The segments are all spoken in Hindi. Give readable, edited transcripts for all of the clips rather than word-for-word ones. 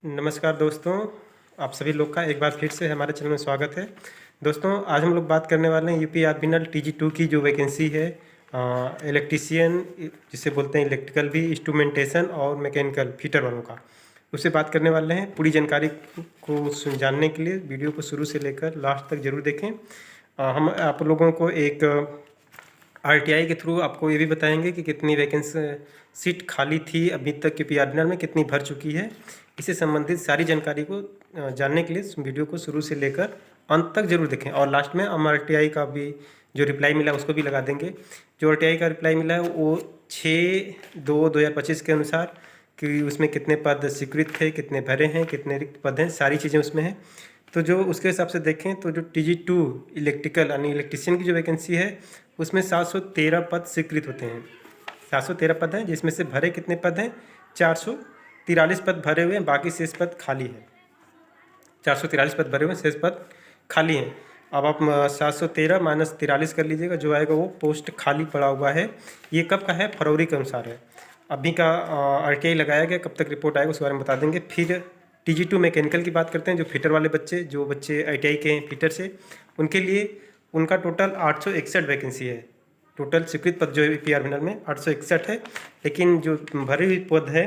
नमस्कार दोस्तों, आप सभी लोग का एक बार फिर से हमारे चैनल में स्वागत है। दोस्तों, आज हम लोग बात करने वाले हैं यूपी आर्बिनल TG2 की जो वैकेंसी है, इलेक्ट्रीशियन जिसे बोलते हैं, इलेक्ट्रिकल भी, इंस्ट्रूमेंटेशन और मैकेनिकल फिटर वालों का, उससे बात करने वाले हैं। पूरी जानकारी को जानने के लिए वीडियो को शुरू से लेकर लास्ट तक जरूर देखें। हम आप लोगों को एक RTI के थ्रू आपको ये भी बताएंगे कि कितनी वैकेंसी सीट खाली थी अभी तक यूपी आर्बिनल में, कितनी भर चुकी है। इससे संबंधित सारी जानकारी को जानने के लिए इस वीडियो को शुरू से लेकर अंत तक जरूर देखें। और लास्ट में हम RTI का भी जो रिप्लाई मिला उसको भी लगा देंगे। जो RTI का रिप्लाई मिला है वो 6/2/2025 के अनुसार कि उसमें कितने पद स्वीकृत थे, कितने भरे हैं, कितने रिक्त पद हैं, सारी चीज़ें उसमें हैं। तो जो उसके हिसाब से देखें तो जो TG2 इलेक्ट्रिकल यानी इलेक्ट्रीशियन की जो वैकेंसी है उसमें 713 पद स्वीकृत होते हैं। 713 पद हैं, जिसमें से भरे कितने पद हैं? 443 पद भरे हुए हैं, बाकी शेष पद खाली है। 443 पद भरे हुए हैं, शेष पद खाली हैं। अब आप 713 माइनस 43 कर लीजिएगा, जो आएगा वो पोस्ट खाली पड़ा हुआ है। ये कब का है? फरवरी के अनुसार है। अभी का RTI लगाया गया, कब तक रिपोर्ट आएगा उसके बारे में बता देंगे। फिर TG2 मैकेनिकल की बात करते हैं। जो फिटर वाले बच्चे, जो बच्चे ITI के हैं फिटर से, उनके लिए उनका टोटल 861 वैकेंसी है। टोटल स्वीकृत पद जो है यूपी आर्बिनल में 861 है, लेकिन जो भरी हुई पद है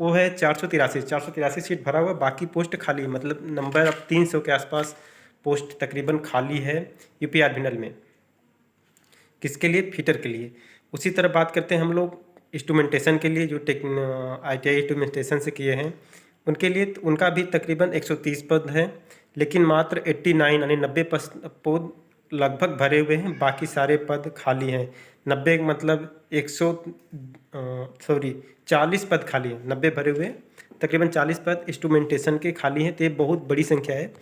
वो है 483 सीट भरा हुआ, बाकी पोस्ट खाली है। मतलब नंबर अब 300 के आसपास पोस्ट तकरीबन खाली है यूपी आर्बिनल में। किसके लिए? फिटर के लिए। उसी तरह बात करते हैं हम लोग इंस्ट्रूमेंटेशन के लिए, जो ITI इंस्ट्रूमेंटेशन से किए हैं उनके लिए। तो उनका भी तकरीबन 130 पद है, लेकिन मात्र 89 यानी 90 पद लगभग भरे हुए हैं, बाकी सारे पद खाली हैं। 90 मतलब 40 पद खाली हैं, 90 भरे हुए हैं, तकरीबन 40 पद इंस्ट्रूमेंटेशन के खाली हैं। तो ये बहुत बड़ी संख्या है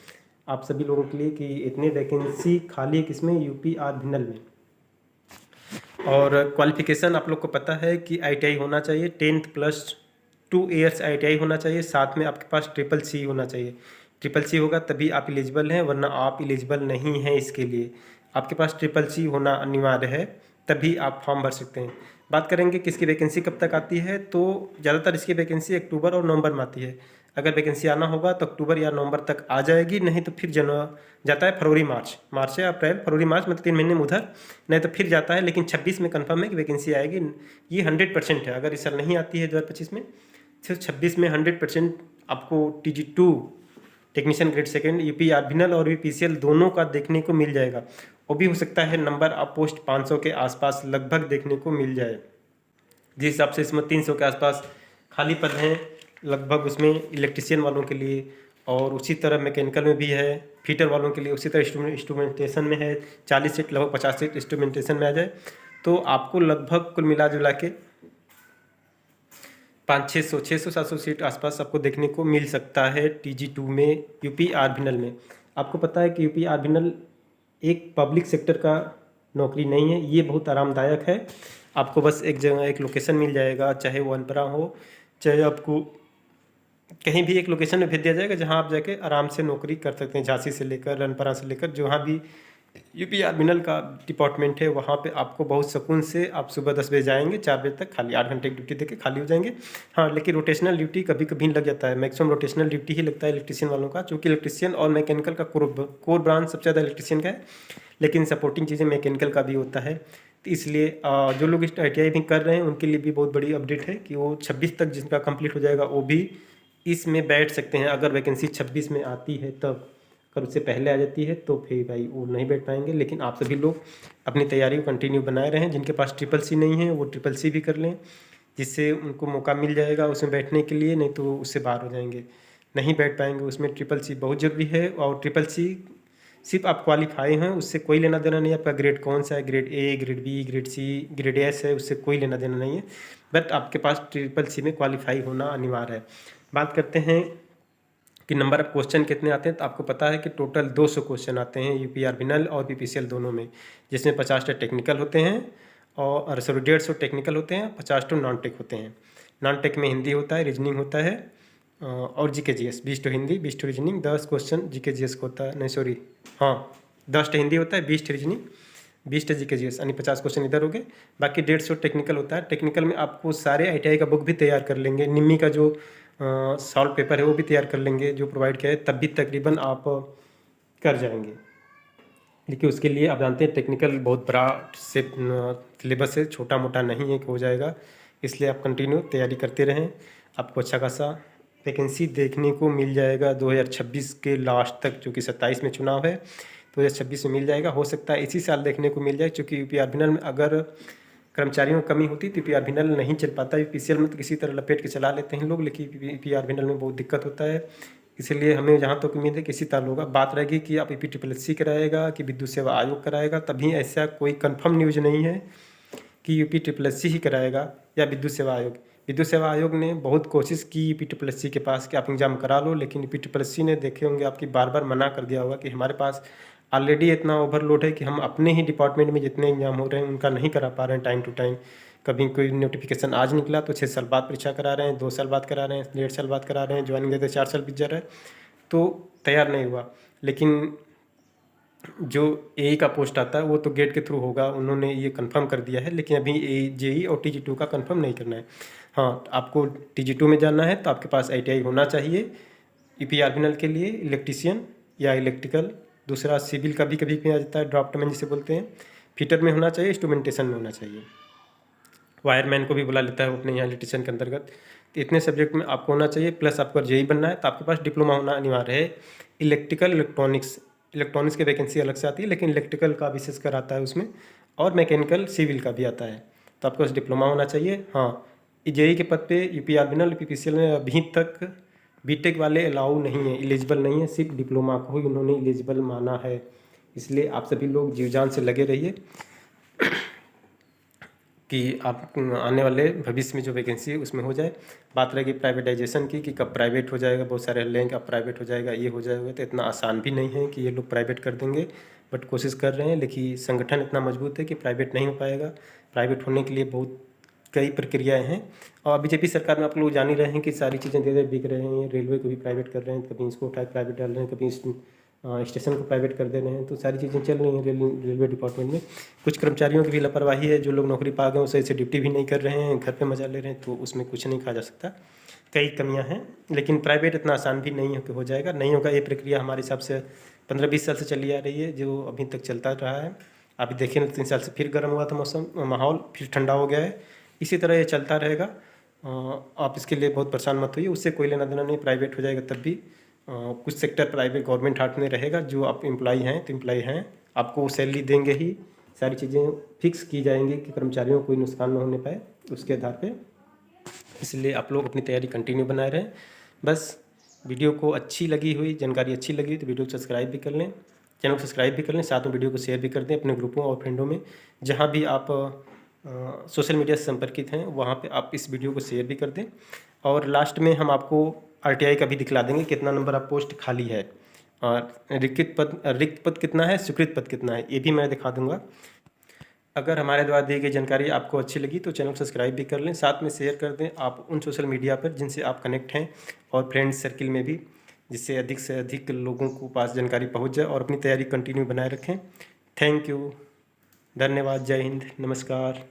आप सभी लोगों के लिए कि इतनी वैकेंसी खाली है किसमें? यूपी आर्बिनल में। और क्वालिफिकेशन आप लोग को पता है कि ITI होना चाहिए, 10th + 2 ईयर्स ITI होना चाहिए, साथ में आपके पास CCC होना चाहिए। CCC होगा तभी आप एलिजिबल हैं, वरना आप एलिजिबल नहीं हैं इसके लिए। आपके पास CCC होना अनिवार्य है, तभी आप फॉर्म भर सकते हैं। बात करेंगे किसकी वैकेंसी कब तक आती है, तो ज़्यादातर इसकी वैकेंसी अक्टूबर और नवंबर में आती है। अगर वैकेंसी आना होगा तो अक्टूबर या नवंबर तक आ जाएगी, नहीं तो फिर जाता है फरवरी मार्च या अप्रैल, फरवरी मार्च में, तो 3 महीने में उधर, नहीं तो फिर जाता है। लेकिन 26 में कन्फर्म है कि वैकेंसी आएगी, ये 100% है। अगर इस साल नहीं आती है 2025 में, तो 26 में 100% आपको TG2 technician grade second UP आर्बिनल और UPCL दोनों का देखने को मिल जाएगा। वो भी हो सकता है नंबर आप पोस्ट 500 के आसपास लगभग देखने को मिल जाए। जिस हिसाब से इसमें 300 के आसपास खाली पद हैं लगभग उसमें इलेक्ट्रीशियन वालों के लिए, और उसी तरह मैकेनिकल में भी है फिटर वालों के लिए। उसी तरह इंस्ट्रूमेंटेशन में है 40 सीट, लगभग 50 सीट इंस्ट्रूमेंटेशन में आ जाए तो आपको लगभग कुल मिला जुला के 500-600-700 सीट आसपास आपको देखने को मिल सकता है TG2 में, यूपी आर्बिनल में। आपको पता है कि यूपी आर्बिनल एक पब्लिक सेक्टर का नौकरी नहीं है, ये बहुत आरामदायक है। आपको बस एक जगह एक लोकेशन मिल जाएगा, चाहे वो अनपरा हो, चाहे आपको कहीं भी एक लोकेशन में भेज दिया जाएगा जहां आप जाके आराम से नौकरी कर सकते हैं। झांसी से लेकर, रनपरा से लेकर, जहाँ भी यूपी आर्बिनल का डिपार्टमेंट है वहाँ पे आपको बहुत सुकून से आप सुबह 10 बजे जाएंगे, 4 बजे तक खाली 8 घंटे की ड्यूटी देके खाली हो जाएंगे। हाँ, लेकिन रोटेशनल ड्यूटी कभी कभी लग जाता है, मैक्सिमम रोटेशनल ड्यूटी ही लगता है इलेक्ट्रीशियन वालों का, क्योंकि इलेक्ट्रीशियन और मैकेनिकल का कोर ब्रांच सबसे ज़्यादा इलेक्ट्रीशियन का है, लेकिन सपोर्टिंग चीज़ें मैकेनिकल का भी होता है। तो इसलिए जो लोग इस ITI भी कर रहे हैं उनके लिए भी बहुत बड़ी अपडेट है कि वो 26 तक जिनका कंप्लीट हो जाएगा वो भी इसमें बैठ सकते हैं। अगर वैकेंसी 26 में आती है तब, अगर उससे पहले आ जाती है तो फिर भाई वो नहीं बैठ पाएंगे। लेकिन आप सभी लोग अपनी तैयारी को कंटिन्यू बनाए रहें। जिनके पास CCC नहीं है वो CCC भी कर लें, जिससे उनको मौका मिल जाएगा उसमें बैठने के लिए, नहीं तो उससे बाहर हो जाएंगे, नहीं बैठ पाएंगे। उसमें CCC बहुत ज़रूरी है, और CCC सिर्फ आप क्वालिफाई हैं, उससे कोई लेना देना नहीं। आपका ग्रेड कौन सा है, grade A, grade B, grade C, grade S है, उससे कोई लेना देना नहीं है। बट आपके पास CCC में क्वालिफाई होना अनिवार्य है। बात करते हैं कि नंबर ऑफ क्वेश्चन कितने आते हैं, तो आपको पता है कि टोटल 200 क्वेश्चन आते हैं यूपी आर्बिनल और PPCL दोनों में, जिसमें 50 टेक्निकल होते हैं और 150 टेक्निकल होते हैं, 50 नॉन टेक होते हैं। नॉन टेक में हिंदी होता है, रीजनिंग होता है, और GK GS, 20 Hindi 20 reasoning, 10 question GK GS को होता है, नहीं सॉरी, हाँ 10 हिंदी होता है, 20 रीजनिंग, 20 GK GS, यानी 50 क्वेश्चन इधर हो गए। बाकी 150 टेक्निकल होता है। टेक्निकल में आपको सारे ITI का बुक भी तैयार कर लेंगे। निम्मी का जो सॉल्व पेपर है वो भी तैयार कर लेंगे जो प्रोवाइड किया है, तब भी तकरीबन आप कर जाएंगे। लेकिन उसके लिए आप जानते हैं टेक्निकल बहुत बड़ा से सिलेबस है, छोटा मोटा नहीं है कि हो जाएगा। इसलिए आप कंटिन्यू तैयारी करते रहें, आपको अच्छा खासा वैकेंसी देखने को मिल जाएगा 2026 के लास्ट तक, जो कि 27 में चुनाव है, 2026 में मिल जाएगा। हो सकता है इसी साल देखने को मिल जाए, क्योंकि यूपीआरबीएनएल में अगर कर्मचारियों की कमी होती तो यूपीआरबीएनएल नहीं चल पाता। यूपीसीएल में तो किसी तरह लपेट के चला लेते हैं लोग, लेकिन यूपीआरबीएनएल में बहुत दिक्कत होता है। इसलिए हमें जहाँ तक उम्मीद है किसी तरह होगा। बात रहेगी कि आप यूपीट्रिपलएससी कराएगा कि विद्युत सेवा आयोग कराएगा, तभी ऐसा कोई कंफर्म न्यूज़ नहीं है कि यूपीट्रिपलएससी ही कराएगा या विद्युत सेवा आयोग। विद्युत सेवा आयोग ने बहुत कोशिश की यूपीट्रिपलएससी के पास कि आप एग्ज़ाम करा लो, लेकिन यूपीट्रिपलएससी ने देखे होंगे आपकी बार बार मना कर दिया होगा कि हमारे पास ऑलरेडी इतना ओवरलोड है कि हम अपने ही डिपार्टमेंट में जितने एग्जाम हो रहे हैं उनका नहीं करा पा रहे हैं टाइम टू टाइम। कभी कोई नोटिफिकेशन आज निकला तो 6 साल बाद परीक्षा करा रहे हैं, 2 साल बाद करा रहे हैं, 1.5 साल बाद करा रहे हैं, ज्वाइनिंग देते 4 साल बीत जा रहा है, तो तैयार नहीं हुआ। लेकिन जो ए का पोस्ट आता है वो तो गेट के थ्रू होगा, उन्होंने ये कंफर्म कर दिया है। लेकिन अभी जेई और TG2 का कंफर्म नहीं करना है। हाँ, आपको TG2 में जाना है तो आपके पास ITI होना चाहिए यूपीआरबीएनएल के लिए, इलेक्ट्रीशियन या इलेक्ट्रिकल। दूसरा सिविल का भी कभी कभी आ जाता है, ड्राफ्टमैन जिसे बोलते हैं, फिटर में होना चाहिए, इंस्ट्रूमेंटेशन में होना चाहिए। वायरमैन को भी बुला लेता है वो अपने यहाँ इलेक्ट्रीशियन के अंतर्गत। तो इतने सब्जेक्ट में आपको होना चाहिए। प्लस आपको जेई बनना है तो आपके पास डिप्लोमा होना अनिवार्य है। इलेक्ट्रिकल इलेक्ट्रॉनिक्स की वैकेंसी अलग से आती है, लेकिन इलेक्ट्रिकल का विशेषकर आता है उसमें, और मैकेनिकल सिविल का भी आता है। तो आपके पास डिप्लोमा होना चाहिए। हाँ, जेई के पद पे यूपीआरबीएनएल यूपीपीसीएल में अभी तक बीटेक वाले अलाउ नहीं है, एलिजिबल नहीं है, सिर्फ डिप्लोमा को ही उन्होंने एलिजिबल माना है। इसलिए आप सभी लोग जीव जान से लगे रहिए कि आप आने वाले भविष्य में जो वैकेंसी है उसमें हो जाए। बात रहेगी प्राइवेटाइजेशन की कि कब प्राइवेट हो जाएगा, बहुत सारे लेंगे अब प्राइवेट हो जाएगा, ये हो जाएगा, तो इतना आसान भी नहीं है कि ये लोग प्राइवेट कर देंगे, बट कोशिश कर रहे हैं। लेकिन संगठन इतना मजबूत है कि प्राइवेट नहीं हो पाएगा। प्राइवेट होने के लिए बहुत कई प्रक्रियाएँ हैं, और बीजेपी सरकार में आप लोग जान ही रहे हैं कि सारी चीज़ें धीरे धीरे बिक रहे हैं। रेलवे को भी प्राइवेट कर रहे हैं, कभी इसको उठा प्राइवेट डाल रहे हैं, कभी स्टेशन को प्राइवेट कर दे रहे हैं। तो सारी चीज़ें चल रही हैं रेलवे डिपार्टमेंट में। कुछ कर्मचारियों की भी लापरवाही है, जो लोग नौकरी पा गए उसे से ड्यूटी भी नहीं कर रहे हैं, घर पे मजा ले रहे हैं, तो उसमें कुछ नहीं कहा जा सकता, कई कमियां हैं। लेकिन प्राइवेट इतना आसान भी नहीं है कि हो जाएगा, नहीं होगा। ये प्रक्रिया हमारे हिसाब से 15-20 साल से चली आ रही है, जो अभी तक चलता रहा है। अभी देखिए 3 साल से फिर गर्म हुआ था मौसम, माहौल फिर ठंडा हो गया है। इसी तरह ये चलता रहेगा। आप इसके लिए बहुत परेशान मत होइए, उससे कोई लेना देना नहीं। प्राइवेट हो जाएगा तब भी कुछ सेक्टर प्राइवेट गवर्नमेंट हाथ में रहेगा। जो आप एम्प्लॉई हैं तो एम्प्लॉई हैं, आपको सैलरी देंगे ही, सारी चीज़ें फिक्स की जाएंगी कि कर्मचारियों को कोई नुकसान न होने पाए उसके आधार पे। इसलिए आप लोग अपनी तैयारी कंटिन्यू बनाए रहें। बस वीडियो को अच्छी लगी हुई, जानकारी अच्छी लगी तो वीडियो को सब्सक्राइब भी कर लें, चैनल को सब्सक्राइब भी कर लें, साथ में वीडियो को शेयर भी कर दें अपने ग्रुपों और फ्रेंडों में। जहाँ भी आप सोशल मीडिया से संपर्कित हैं वहाँ पे आप इस वीडियो को शेयर भी कर दें। और लास्ट में हम आपको RTI का भी दिखला देंगे, कितना नंबर आप पोस्ट खाली है, और रिक्त पद कितना है, स्वीकृत पद कितना है, ये भी मैं दिखा दूंगा। अगर हमारे द्वारा दी गई जानकारी आपको अच्छी लगी तो चैनल को सब्सक्राइब भी कर लें, साथ में शेयर कर दें आप उन सोशल मीडिया पर जिनसे आप कनेक्ट हैं, और फ्रेंड्स सर्किल में भी, जिससे अधिक से अधिक लोगों को पास जानकारी पहुंच जाए, और अपनी तैयारी कंटिन्यू बनाए रखें। थैंक यू, धन्यवाद, जय हिंद, नमस्कार।